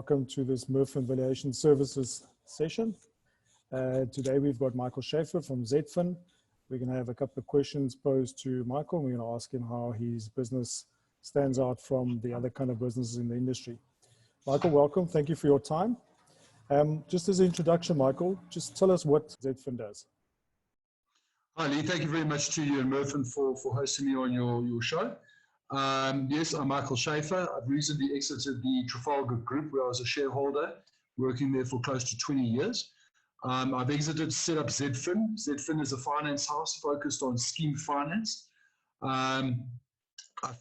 welcome to this ZDFin Valuation Services session. Today we've got Michael Schaefer from ZDFin. We're going to have a couple of questions posed to Michael. We're going to ask him how his business stands out from the other kind of businesses in the industry. Michael, welcome. Thank you for your time. Just as an introduction, Michael, just tell us what ZDFin does. Hi, Lee. Thank you very much to you and ZDFin for hosting me on your show. Yes, I'm Michael Schaefer. I've recently exited the Trafalgar Group where I was a shareholder, working there for close to 20 years. I've exited to set up ZDFin. ZDFin is a finance house focused on scheme finance. I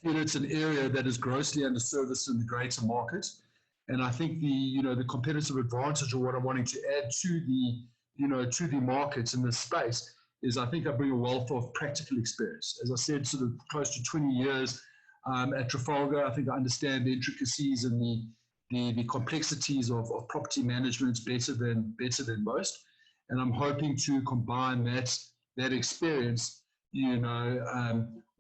feel it's an area that is grossly underserviced in the greater market. And I think the competitive advantage, or what I'm wanting to add to the markets in this space, is I think I bring a wealth of practical experience. As I said, sort of close to 20 years at Trafalgar. I think I understand the intricacies and the complexities of property management better than most. And I'm hoping to combine that experience,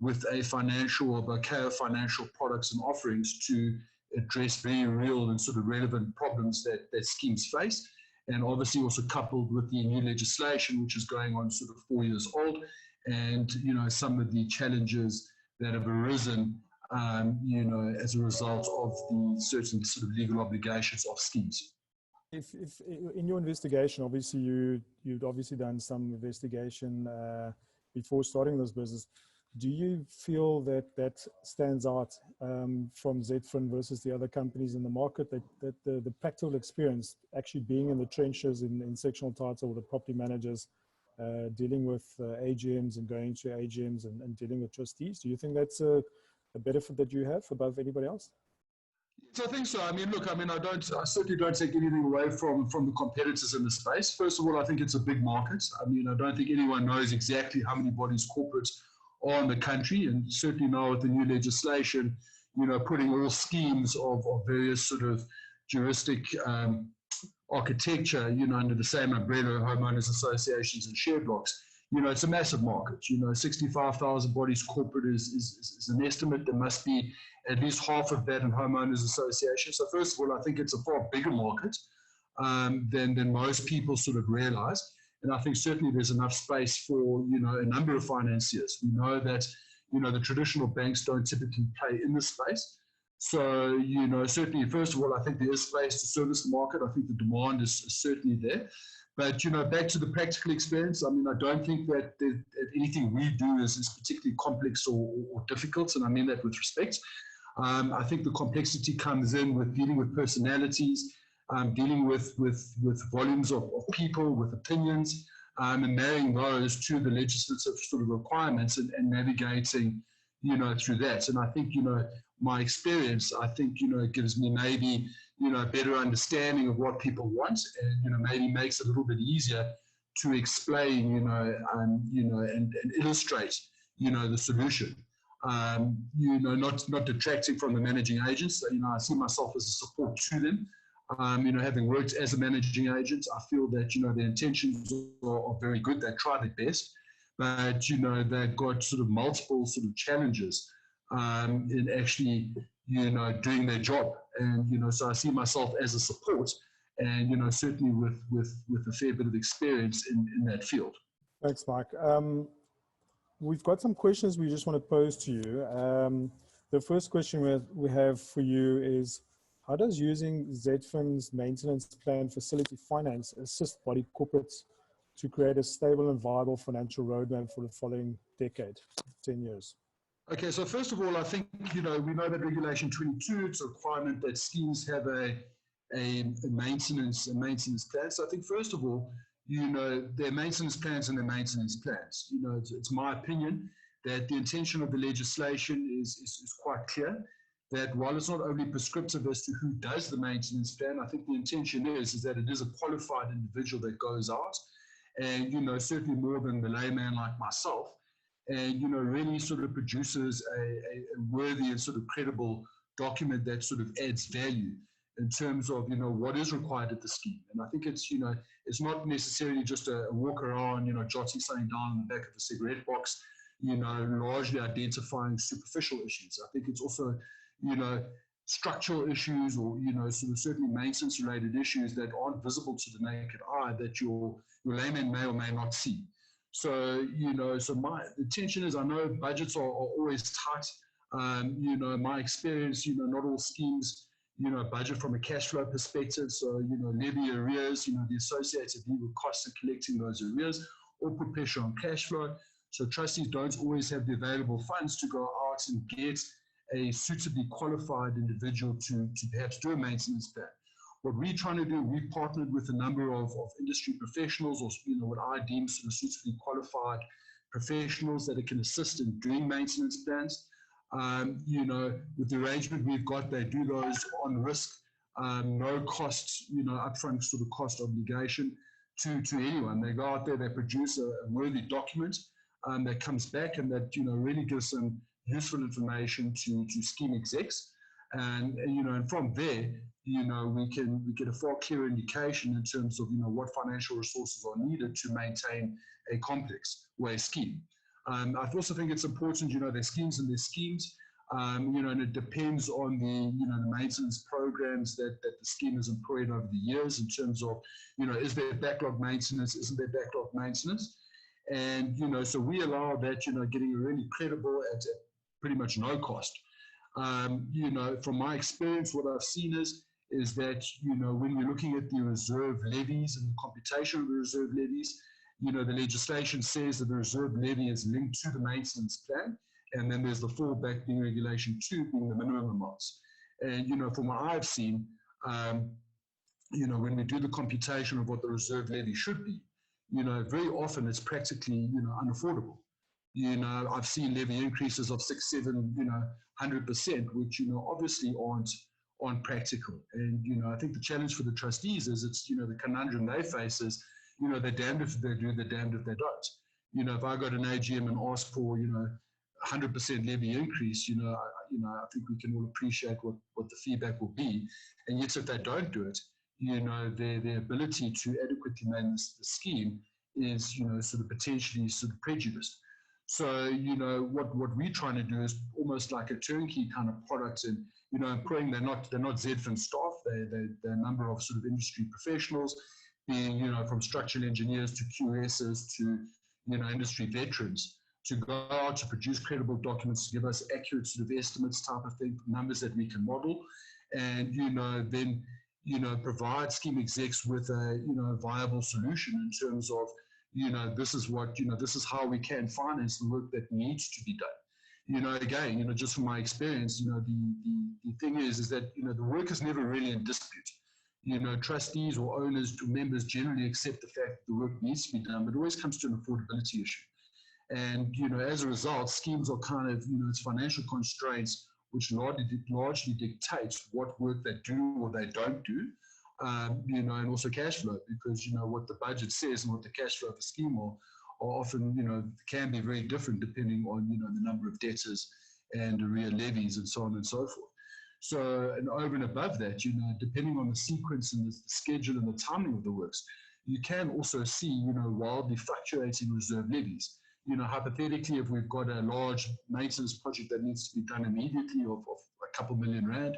with a financial or bouquet of financial products and offerings to address very real and sort of relevant problems that schemes face. And obviously also coupled with the new legislation, which is going on sort of 4 years old, and some of the challenges that have arisen, as a result of the certain sort of legal obligations of schemes. If in your investigation, obviously you'd obviously done some investigation before starting this business. Do you feel that stands out from ZDFin versus the other companies in the market, that the practical experience actually being in the trenches in sectional title with the property managers, dealing with AGMs and going to AGMs and dealing with trustees? Do you think that's a benefit that you have above anybody else? So I think so. I mean, look, I certainly don't take anything away from the competitors in the space. First of all, I think it's a big market. I mean, I don't think anyone knows exactly how many bodies corporates are in the country, and certainly now with the new legislation, putting all schemes of various sort of juristic architecture, under the same umbrella, homeowners associations and share blocks. It's a massive market. 65,000 bodies corporate is an estimate. There must be at least half of that in homeowners associations. So first of all, I think it's a far bigger market than most people sort of realize. And I think certainly there's enough space for, a number of financiers. We know that, the traditional banks don't typically play in this space. So, certainly, first of all, I think there is space to service the market. I think the demand is certainly there. But, back to the practical experience, I mean, I don't think that anything we do is particularly complex or difficult, and I mean that with respect. I think the complexity comes in with dealing with personalities, dealing with volumes of people, with opinions, and marrying those to the legislative sort of requirements and navigating, through that. And I think, my experience, I think, gives me maybe, a better understanding of what people want, and, maybe makes it a little bit easier to explain, and illustrate, the solution. Not detracting from the managing agents. I see myself as a support to them. Having worked as a managing agent, I feel that, their intentions are very good. They try their best, but, they've got sort of multiple sort of challenges in actually, doing their job. And, so I see myself as a support and, certainly with a fair bit of experience in that field. Thanks, Mike. We've got some questions we just want to pose to you. The first question we have for you is, how does using ZDFin's maintenance plan facility finance assist body corporates to create a stable and viable financial roadmap for the following decade, 10 years? Okay, so first of all, I think, we know that Regulation 22, it's a requirement that schemes have a maintenance plan. So I think, first of all, their maintenance plans and their maintenance plans. It's my opinion that the intention of the legislation is quite clear, that while it's not only prescriptive as to who does the maintenance plan, I think the intention is that it is a qualified individual that goes out and, certainly more than the layman like myself, and, really sort of produces a worthy and sort of credible document that sort of adds value in terms of, what is required at the scheme. And I think it's, it's not necessarily just a walk around, jotting something down in the back of a cigarette box, largely identifying superficial issues. I think it's also, structural issues or, sort of certainly maintenance-related issues that aren't visible to the naked eye that your layman may or may not see. So, so my intention is, I know budgets are always tight. My experience, not all schemes, budget from a cash flow perspective. So, levy arrears, the associated legal costs of collecting those arrears or put pressure on cash flow. So trustees don't always have the available funds to go out and get a suitably qualified individual to perhaps do a maintenance plan. What we're trying to do, we partnered with a number of industry professionals, or what I deem sort of suitably qualified professionals that can assist in doing maintenance plans. With the arrangement we've got, they do those on risk, no costs, upfront sort of cost obligation to anyone. They go out there, they produce a worthy document that comes back and that really gives some useful information to scheme execs, and from there we get a far clearer indication in terms of what financial resources are needed to maintain a complex wage scheme. I also think it's important, there's schemes and there's schemes, and it depends on the maintenance programs that the scheme has employed over the years in terms of, is there backlog maintenance, isn't there backlog maintenance? And, so we allow that, getting a really credible at pretty much no cost. From my experience, what I've seen is that, when we're looking at the reserve levies and the computation of the reserve levies, the legislation says that the reserve levy is linked to the maintenance plan. And then there's the fallback being Regulation 2, being the minimum amounts. And, from what I've seen, when we do the computation of what the reserve levy should be, very often it's practically, unaffordable. I've seen levy increases of 6, 7, 100%, which, obviously aren't practical. And, I think the challenge for the trustees is it's, the conundrum they face is, they're damned if they do, they're damned if they don't. If I go to an AGM and ask for, 100% levy increase, I think we can all appreciate what the feedback will be. And yet if they don't do it, their ability to adequately manage the scheme is, sort of potentially sort of prejudiced. So, what we're trying to do is almost like a turnkey kind of product, and, employing, they're not ZDFin staff, they're a number of sort of industry professionals, being, from structural engineers to QSs to, industry veterans, to go out to produce credible documents, to give us accurate sort of estimates type of thing, numbers that we can model, and, then, provide scheme execs with a, viable solution in terms of, this is what, this is how we can finance the work that needs to be done. Again, just from my experience, the thing is that, the work is never really in dispute. Trustees or owners or members generally accept the fact that the work needs to be done, but it always comes to an affordability issue. And, as a result, schemes are kind of, it's financial constraints which largely dictates what work they do or they don't do, and also cash flow, because, what the budget says and what the cash flow of the scheme are often, can be very different depending on, the number of debtors and arrear levies and so on and so forth. So, and over and above that, depending on the sequence and the schedule and the timing of the works, you can also see, wildly fluctuating reserve levies. Hypothetically, if we've got a large maintenance project that needs to be done immediately of a couple million rand,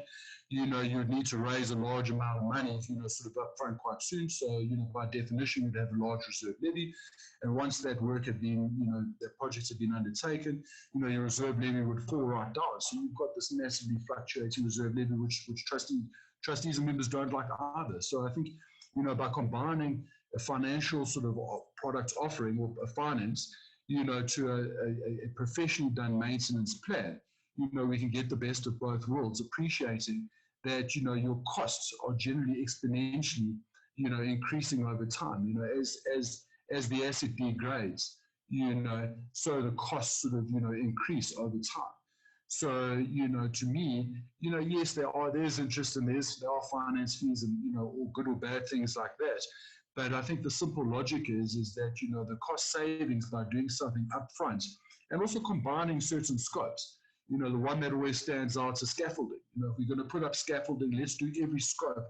you would need to raise a large amount of money, sort of upfront quite soon. So, by definition, you'd have a large reserve levy. And once that work had been, that projects had been undertaken, your reserve levy would fall right down. So you've got this massively fluctuating reserve levy, which trustees and members don't like either. So I think, by combining a financial sort of product offering or a finance, to a professionally done maintenance plan, we can get the best of both worlds, appreciating that, your costs are generally exponentially, increasing over time, as the asset degrades, so the costs sort of, increase over time. So, to me, yes, there's interest and there are finance fees and, all good or bad things like that. But I think the simple logic is that, the cost savings by doing something upfront and also combining certain scopes. The one that always stands out is scaffolding. If we're going to put up scaffolding, let's do every scope,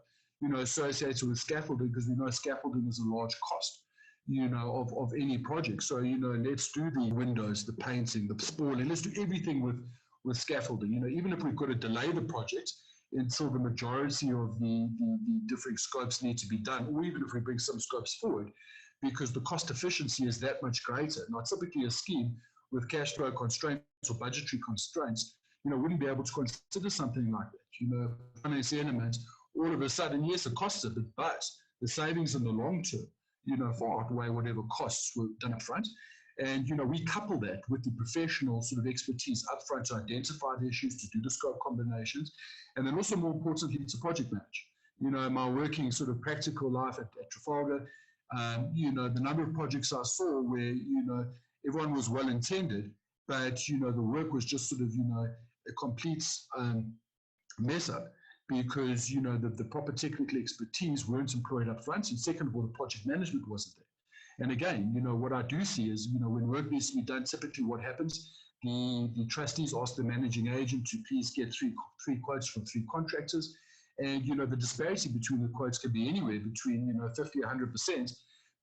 associated with scaffolding, because we know scaffolding is a large cost, of any project. So, let's do the windows, the painting, the spalling, let's do everything with scaffolding. Even if we've got to delay the project, until the majority of the different scopes need to be done, or even if we bring some scopes forward, because the cost efficiency is that much greater. Now, typically a scheme with cash flow constraints or budgetary constraints, wouldn't be able to consider something like that. Finance element, all of a sudden, yes, it costs a bit, but the savings in the long term, far outweigh whatever costs were done up front. And, we couple that with the professional sort of expertise upfront to identify the issues, to do the scope combinations, and then also, more importantly, to project manage. My working sort of practical life at Trafalgar, the number of projects I saw where, everyone was well-intended, but, the work was just sort of, a complete mess up because, the proper technical expertise weren't employed up front, and second of all, the project management wasn't there. And again, what I do see is, when work needs to be done, typically what happens, the trustees ask the managing agent to please get three quotes from 3 contractors. And, the disparity between the quotes can be anywhere between, 50, 100%,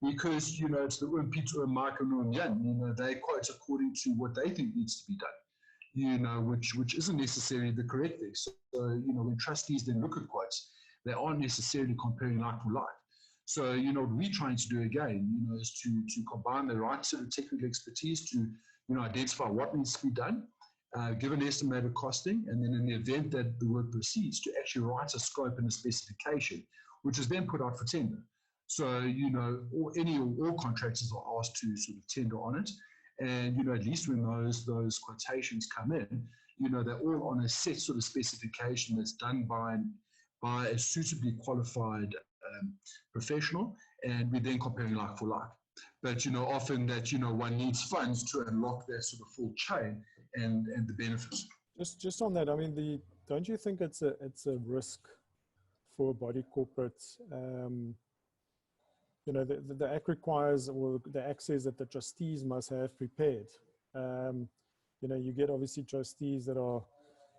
because, it's the Peter and Michael and Jan, they quote according to what they think needs to be done, which isn't necessarily the correct thing. So, when trustees then look at quotes, they aren't necessarily comparing like for like. So, what we're trying to do again, is to combine the right sort of technical expertise to, identify what needs to be done, give an estimated costing, and then in the event that the work proceeds, to actually write a scope and a specification, which is then put out for tender. So, all contractors are asked to sort of tender on it. And, at least when those quotations come in, they're all on a set sort of specification that's done by a suitably qualified professional, and we're then comparing like for like. But, often that, one needs funds to unlock that sort of full chain and the benefits. Just on that, I mean, don't you think it's a risk for body corporates? The Act requires, or the Act says that the trustees must have prepared. You get obviously trustees that are,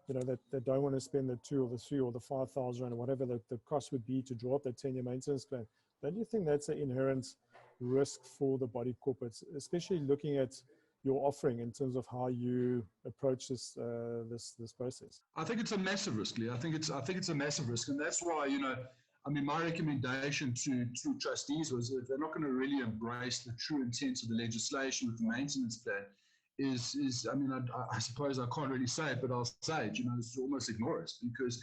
that don't want to spend the 2 or the 3 or the 5,000 or whatever the cost would be to draw up that 10-year maintenance plan. Don't you think that's an inherent risk for the body corporates, especially looking at your offering in terms of how you approach this process? I think it's a massive risk, Lee. I think it's a massive risk, and that's why my recommendation to trustees was that they're not going to really embrace the true intent of the legislation with the maintenance plan. I suppose I can't really say it, but I'll say it. It's almost ignore it, because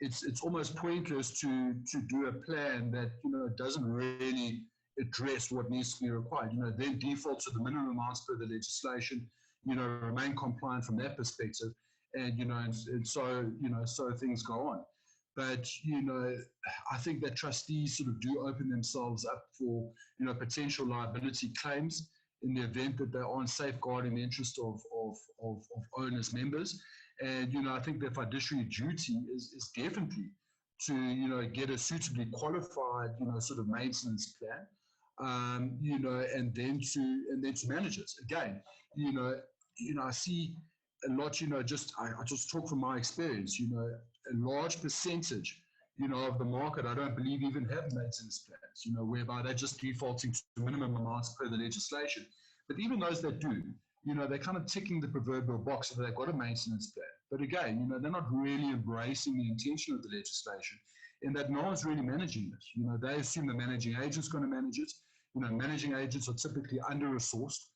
it's almost pointless to do a plan that doesn't really address what needs to be required. Then default to the minimum amounts per the legislation. Remain compliant from that perspective, and so things go on. But I think that trustees sort of do open themselves up for potential liability claims in the event that they aren't safeguarding the interest of owners, members. And, I think their fiduciary duty is definitely to, get a suitably qualified, sort of maintenance plan, and then to manage it. Again, I see a lot, I just talk from my experience, a large percentage, of the market, I don't believe even have maintenance plans, whereby they're just defaulting to minimum amounts per the legislation. But even those that do, they're kind of ticking the proverbial box that they've got a maintenance plan. But again, they're not really embracing the intention of the legislation, in that no one's really managing it. They assume the managing agent's going to manage it. Managing agents are typically under-resourced.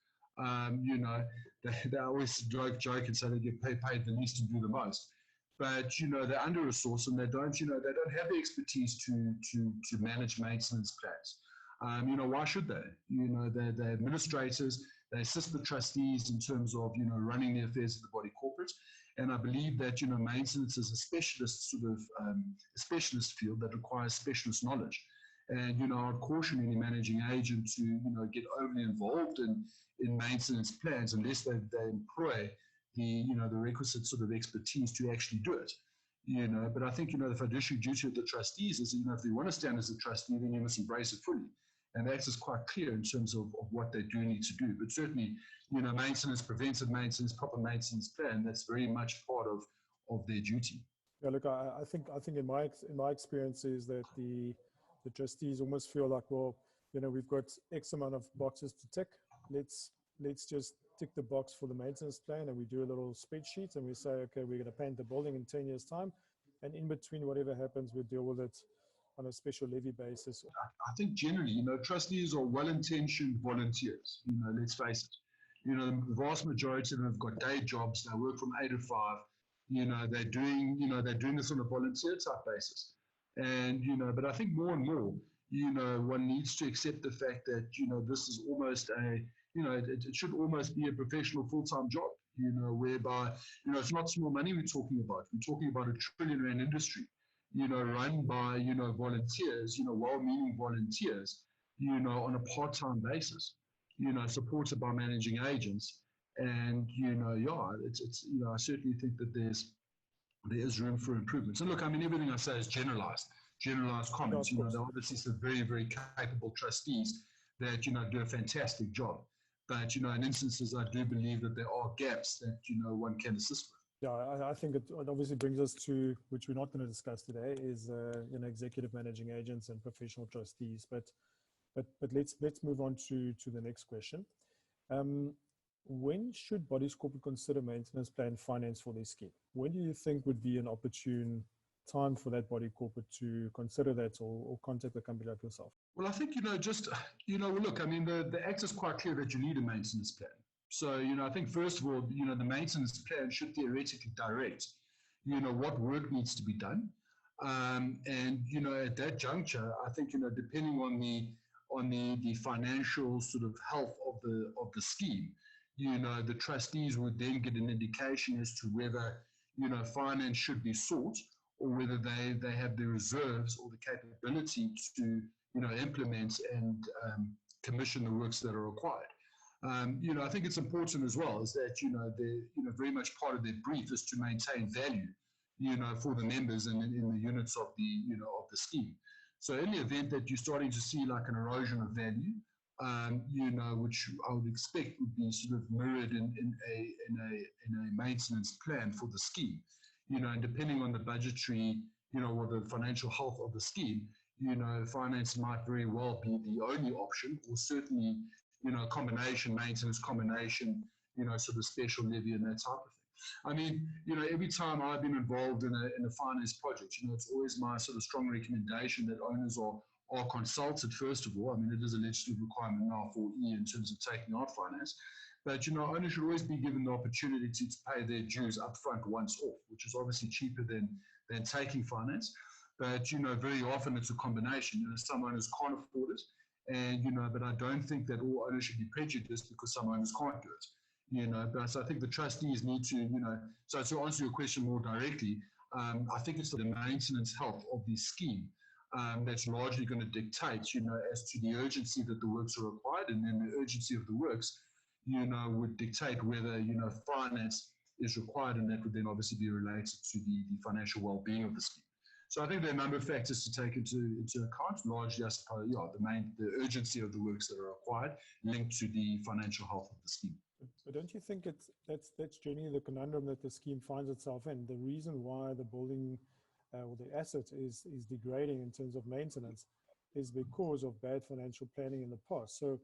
They always joke and say they get paid the least and do the most. But they're under-resourced, and they don't have the expertise to manage maintenance plans. Why should they? They're administrators. They assist the trustees in terms of running the affairs of the body corporate. And I believe that maintenance is a specialist a specialist field that requires specialist knowledge. And I'd caution any managing agent to get overly involved in maintenance plans unless they employ the requisite sort of expertise to actually do it. But I think the fiduciary duty of the trustees is if they want to stand as a trustee, then you must embrace it fully. And that is quite clear in terms of what they do need to do. But certainly, maintenance, preventive maintenance, proper maintenance plan, that's very much part of their duty. Yeah, look, I think in my experience is that the trustees almost feel like, well, we've got X amount of boxes to tick. Let's just tick the box for the maintenance plan, and we do a little spreadsheet, and we say, okay, we're going to paint the building in 10 years' time, and in between, whatever happens, we deal with it on a special levy basis. I think generally, trustees are well-intentioned volunteers. Let's face it. The vast majority of them have got day jobs. They work from 8 to 5. They're doing this on a volunteer type basis. And, but I think more and more, one needs to accept the fact that, this is almost it should almost be a professional full-time job, whereby, it's not small money we're talking about. We're talking about a R1 trillion industry, run by, volunteers, well-meaning volunteers, on a part-time basis, supported by managing agents. And, it's I certainly think that there is room for improvements. And look, I mean, everything I say is generalized comments. There are obviously some very, very capable trustees that, do a fantastic job. But, in instances, I do believe that there are gaps that, one can assist with. Yeah, I think it obviously brings us to, which we're not going to discuss today, is, executive managing agents and professional trustees. But let's move on to the next question. When should bodies corporate consider maintenance plan finance for their scheme? When do you think would be an opportune time for that body corporate to consider that or contact a company like yourself? Well, I think, look, I mean, the Act is quite clear that you need a maintenance plan. So, I think first of all, the maintenance plan should theoretically direct, what work needs to be done. And, at that juncture, I think, depending on the financial sort of health of the scheme, the trustees would then get an indication as to whether, finance should be sought or whether they have the reserves or the capability to, implement and commission the works that are required. I think it's important as well is that, they're, very much part of their brief is to maintain value, for the members and in the units of the, of the scheme. So in the event that you're starting to see like an erosion of value, which I would expect would be sort of mirrored in a maintenance plan for the scheme, and depending on the budgetary, or the financial health of the scheme, finance might very well be the only option, or certainly, combination, maintenance combination, sort of special levy and that type of thing. I mean, every time I've been involved in a finance project, it's always my sort of strong recommendation that owners are consulted first of all. I mean, it is a legislative requirement now for E in terms of taking out finance. But, owners should always be given the opportunity to pay their dues up front once off, which is obviously cheaper than taking finance. But, very often it's a combination. Some owners can't afford it. And, but I don't think that all owners should be prejudiced because some owners can't do it. But so I think the trustees need to, so to answer your question more directly, I think it's the maintenance health of the scheme that's largely going to dictate, as to the urgency that the works are required, and then the urgency of the works, would dictate whether, finance is required, and that would then obviously be related to the financial well-being of the scheme. So I think there are a number of factors to take into account, largely, I suppose, the urgency of the works that are required linked to the financial health of the scheme. But don't you think that's generally the conundrum that the scheme finds itself in? The reason why the building or the asset is degrading in terms of maintenance is because of bad financial planning in the past. So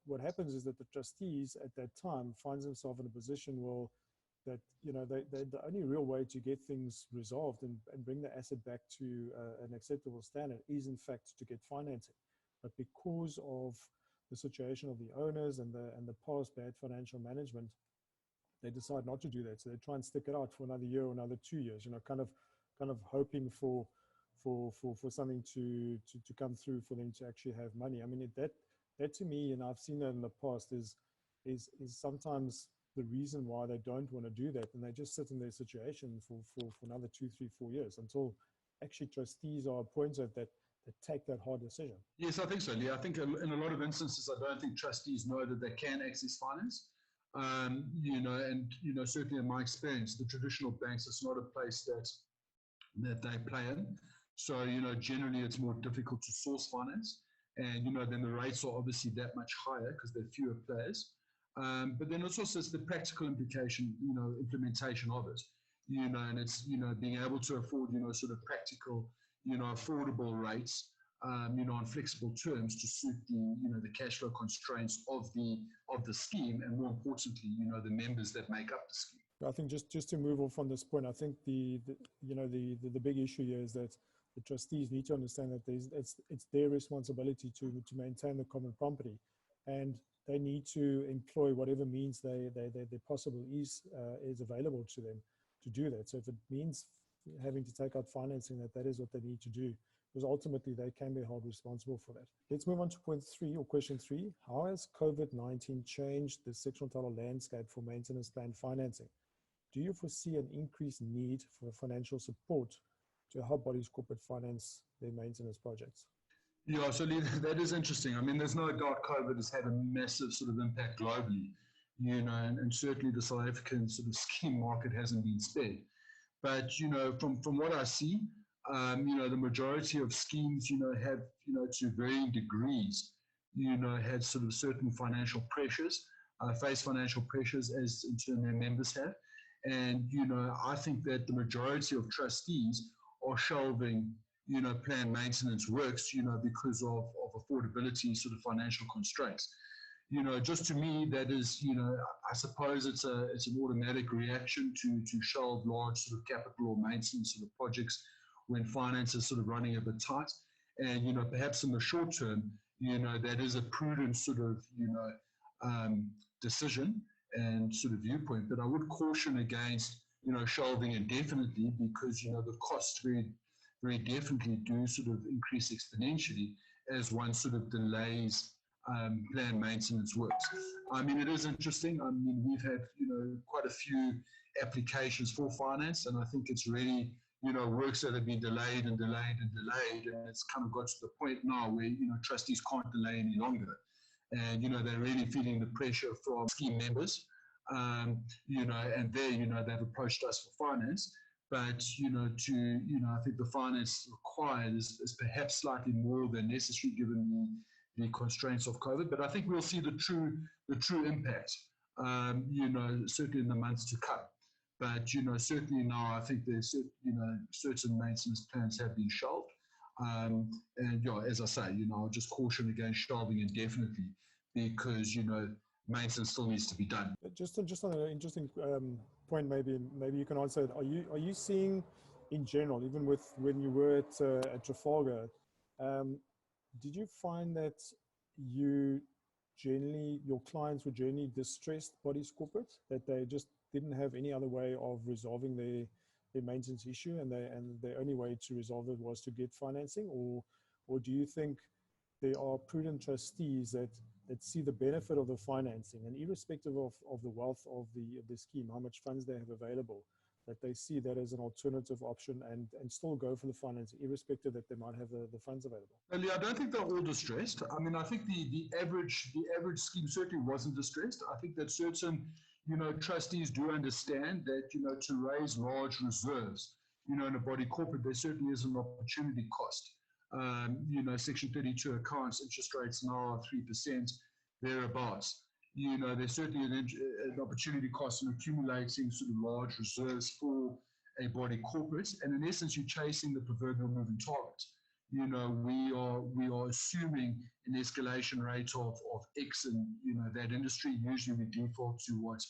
what happens is that the trustees at that time finds themselves in a position that the only real way to get things resolved and bring the asset back to an acceptable standard is in fact to get financing. But because of the situation of the owners and the past bad financial management, they decide not to do that. So they try and stick it out for another year or another 2 years, kind of hoping for something to come through for them to actually have money. I mean, that to me, and I've seen that in the past, is sometimes the reason why they don't want to do that, and they just sit in their situation for another 2, 3, 4 years until actually trustees are appointed that take that hard decision. Yes, I think so, Lee. I think in a lot of instances, I don't think trustees know that they can access finance. And certainly in my experience, the traditional banks, it's not a place that they play in. So, generally it's more difficult to source finance. And, then the rates are obviously that much higher because there are fewer players. But then it's also the practical implication, implementation of it, and it's, being able to afford, sort of practical, affordable rates, on flexible terms to suit the cash flow constraints of the scheme, and more importantly, the members that make up the scheme. I think just to move off on this point, I think the big issue here is that the trustees need to understand that it's their responsibility to maintain the common property, and they need to employ whatever means they possible is available to them to do that. So if it means having to take out financing, that is what they need to do, because ultimately they can be held responsible for that. Let's move on to point 3 or question 3. How has COVID-19 changed the sectional title landscape for maintenance plan financing? Do you foresee an increased need for financial support to help bodies corporate finance their maintenance projects? Yeah, so that is interesting. I mean, there's no doubt COVID has had a massive sort of impact globally, and certainly the South African sort of scheme market hasn't been spared. But, from what I see, the majority of schemes, have, to varying degrees, had sort of certain financial pressures, face financial pressures as in turn their members have. And, I think that the majority of trustees are shelving, planned maintenance works, because of affordability, sort of financial constraints. Just to me, that is, I suppose it's an automatic reaction to shelve large sort of capital or maintenance sort of projects when finance is sort of running a bit tight. And, perhaps in the short term, that is a prudent sort of, decision and sort of viewpoint. But I would caution against, shelving indefinitely, because, the costs very definitely do sort of increase exponentially as one sort of delays planned maintenance works. I mean, it is interesting. I mean, we've had, quite a few applications for finance, and I think it's really, works that have been delayed and delayed and delayed, and it's kind of got to the point now where, trustees can't delay any longer. And, they're really feeling the pressure from scheme members, and they've approached us for finance. But, I think the finance required is perhaps slightly more than necessary given the constraints of COVID. But I think we'll see the true impact, certainly in the months to come. But, certainly now I think there's, certain maintenance plans have been shelved. And, as I say, I'll just caution against shelving indefinitely, because, maintenance still needs to be done. Just on an interesting point, maybe you can answer it. Are you seeing, in general, even with when you were at Trafalgar, did you find that your clients were generally distressed bodies corporate, that they just didn't have any other way of resolving their maintenance issue, and the only way to resolve it was to get financing, or do you think there are prudent trustees that see the benefit of the financing, and irrespective of the wealth of the scheme, how much funds they have available, that they see that as an alternative option and still go for the financing, irrespective that they might have the funds available? Well, yeah, I don't think they're all distressed. I mean, I think the average scheme certainly wasn't distressed. I think that certain, trustees do understand that, to raise large reserves, in a body corporate, there certainly is an opportunity cost. Section 32 accounts, interest rates now are 3%, thereabouts. There's certainly an opportunity cost in accumulating sort of large reserves for a body corporate. And in essence, you're chasing the proverbial moving target. We are assuming an escalation rate of X in, that industry. Usually we default to what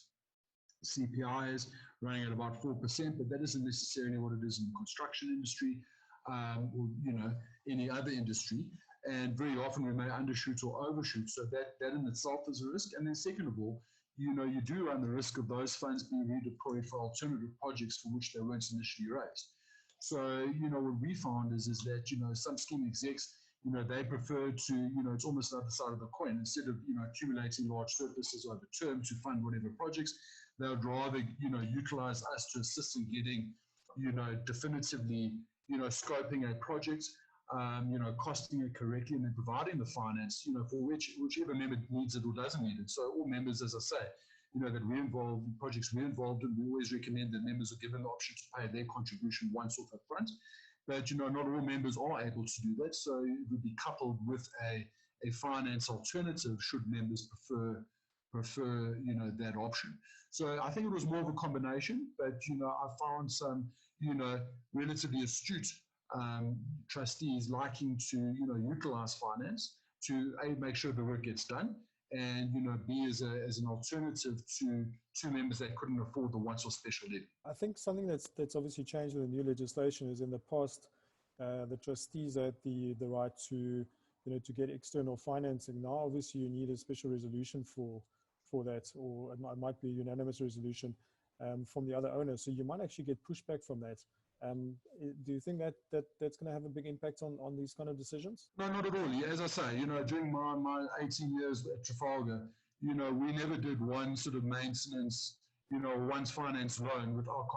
CPI is, running at about 4%, but that isn't necessarily what it is in the construction industry, or, any other industry. And very often we may undershoot or overshoot. So that in itself is a risk. And then second of all, you do run the risk of those funds being redeployed for alternative projects for which they weren't initially raised. So, what we found is that, some scheme execs, they prefer to, it's almost the other side of the coin. Instead of, accumulating large surpluses over term to fund whatever projects, they would rather, utilize us to assist in getting, definitively, scoping a project, costing it correctly, and then providing the finance, for whichever member needs it or doesn't need it. So all members, as I say, that we're involved in projects we're involved in, we always recommend that members are given the option to pay their contribution once off up front. But, not all members are able to do that. So it would be coupled with a finance alternative should members prefer, that option. So I think it was more of a combination, but, I found some, relatively astute trustees liking to, utilize finance to make sure the work gets done, and, be as an alternative to members that couldn't afford the once-off special levy. I think something that's obviously changed with the new legislation is in the past, the trustees had the right to, to get external financing. Now, obviously, you need a special resolution for that, or it might be a unanimous resolution from the other owners. So you might actually get pushback from that. Do you think that's going to have a big impact on these kind of decisions? No, not at all. As I say, during my 18 years at Trafalgar, we never did one sort of maintenance, one's finance loan without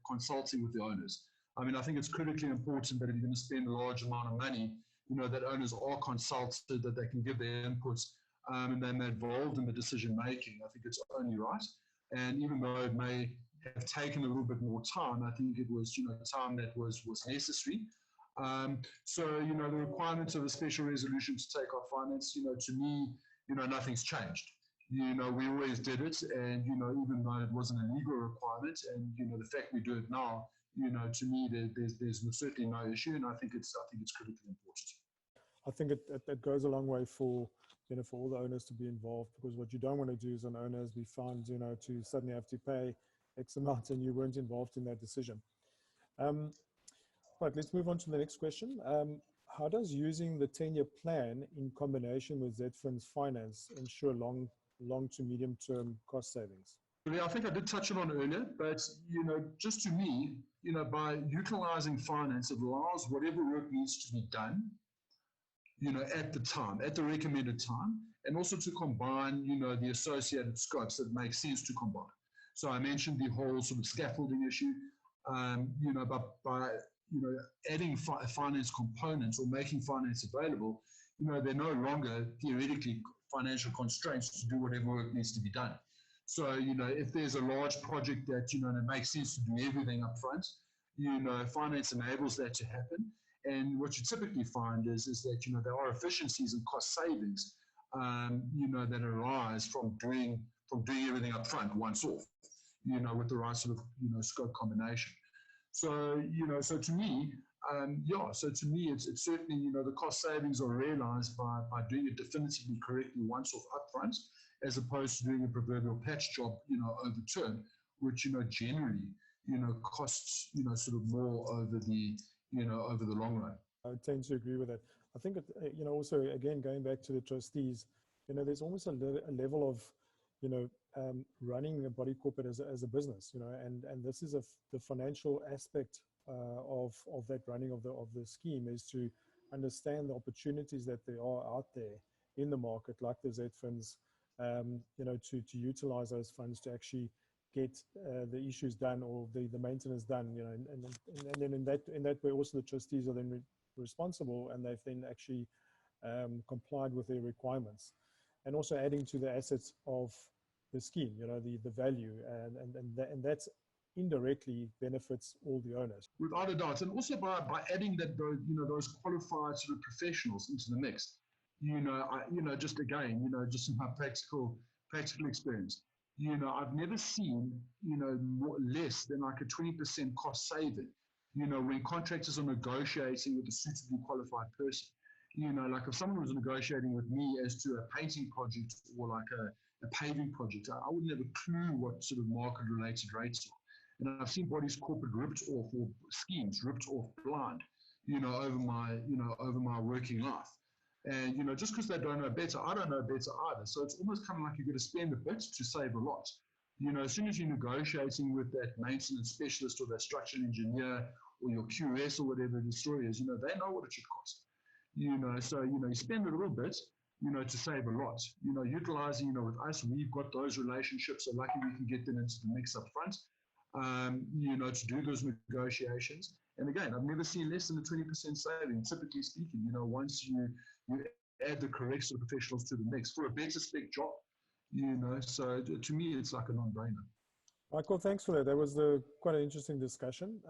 consulting with the owners. I mean, I think it's critically important that if you're going to spend a large amount of money, that owners are consulted, that they can give their inputs, and then they're involved in the decision making. I think it's only right. And even though it may have taken a little bit more time, I think it was, time that was necessary. So, the requirements of a special resolution to take off finance, to me, nothing's changed. We always did it, and, even though it wasn't a legal requirement, and, the fact we do it now, to me, there's certainly no issue, and I think it's critically important. I think it goes a long way for, for all the owners to be involved, because what you don't want to do as an owner is be fined, to suddenly have to pay X amount and you weren't involved in that decision. Right, let's move on to the next question. How does using the tenure plan in combination with ZDFin's finance ensure long to medium term cost savings? Yeah, I think I did touch it on earlier, but, just to me, by utilizing finance, it allows whatever work needs to be done, at the time, at the recommended time, and also to combine, the associated scopes that make sense to combine. So I mentioned the whole sort of scaffolding issue, by adding finance components or making finance available, they're no longer theoretically financial constraints to do whatever work needs to be done. So, if there's a large project that, that makes sense to do everything up front, finance enables that to happen. And what you typically find is that, there are efficiencies and cost savings, that arise from doing everything up front once off, with the right sort of, scope combination. So, so to me, it's certainly, the cost savings are realized by doing it definitively correctly once off upfront, as opposed to doing a proverbial patch job, over term, which, generally, costs, sort of more over the long run. I tend to agree with that. I think, also, again, going back to the trustees, there's almost a level of, running a body corporate as a business, and this is the financial aspect of that running of the scheme, is to understand the opportunities that there are out there in the market, like the ZDFins, to utilize those funds to actually get the issues done, or the maintenance done, and then in that way also the trustees are then responsible, and they've then actually complied with their requirements, and also adding to the assets of the scheme, the value, and that's indirectly benefits all the owners. Without a doubt, and also by adding those qualified sort of professionals into the mix, just again, just in my practical experience, I've never seen, less than like a 20% cost saving, when contractors are negotiating with a suitably qualified person. Like if someone was negotiating with me as to a painting project or like a paving project, I wouldn't have a clue what sort of market-related rates are. And I've seen bodies corporate ripped off, or schemes ripped off blind, over my working life. And, just because they don't know better, I don't know better either. So it's almost kind of like you've got to spend a bit to save a lot. As soon as you're negotiating with that maintenance specialist or that structural engineer or your QS or whatever the story is, they know what it should cost. So, you spend a little bit, to save a lot. Utilizing, with us, we've got those relationships, so lucky we can get them into the mix up front, to do those negotiations. And again, I've never seen less than a 20% saving, typically speaking, once you add the correct sort of professionals to the mix for a better spec job, so to me, it's like a non-brainer. Michael, thanks for that. That was quite an interesting discussion.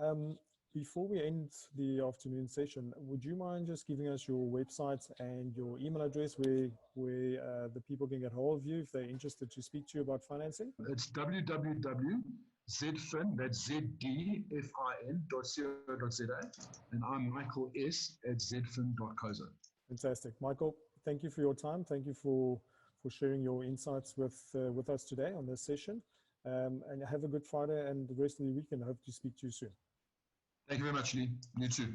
Before we end the afternoon session, would you mind just giving us your website and your email address where the people can get hold of you if they're interested to speak to you about financing? It's www.zdfin, that's zdfin.co.za, and I'm Michael S. at zdfin.co.za. Fantastic. Michael, thank you for your time. Thank you for sharing your insights with us today on this session. And have a good Friday and the rest of the weekend. I hope to speak to you soon. Thank you very much, Lee. You too.